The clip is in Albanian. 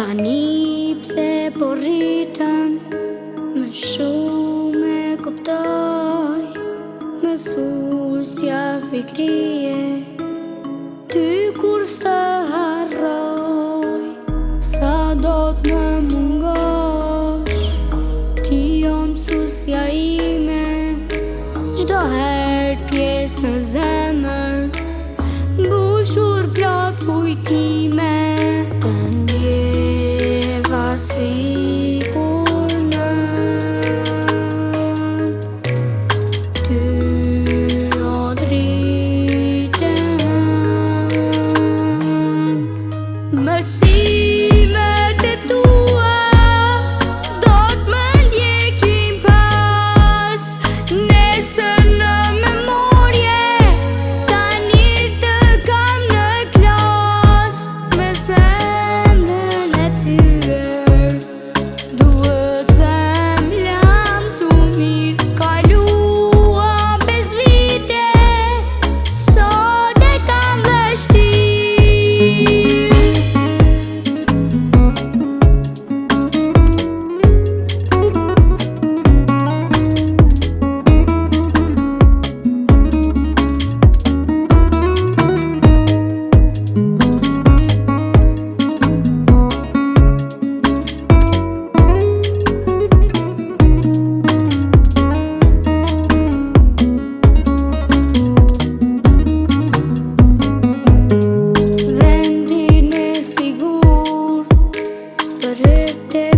Tani pse po rritëm, me shumë e kuptoj, me sulsja fikrije, ty kur s'të harroj. Sa do t'me mungosh, ti jo mësusja ime, çdo her pjesë në zemër, mbushur plot kujtime. Të ndjeva sikur nën, ty o dritën. Mësimet e tua do t'më ndjekin pas, nesër në memorje, tani të kam në klas. Me zemrën e thyer, duhet them lam tu mirë. Kalua 5 vite, sot e kam vështirë. Vendin e sigur për e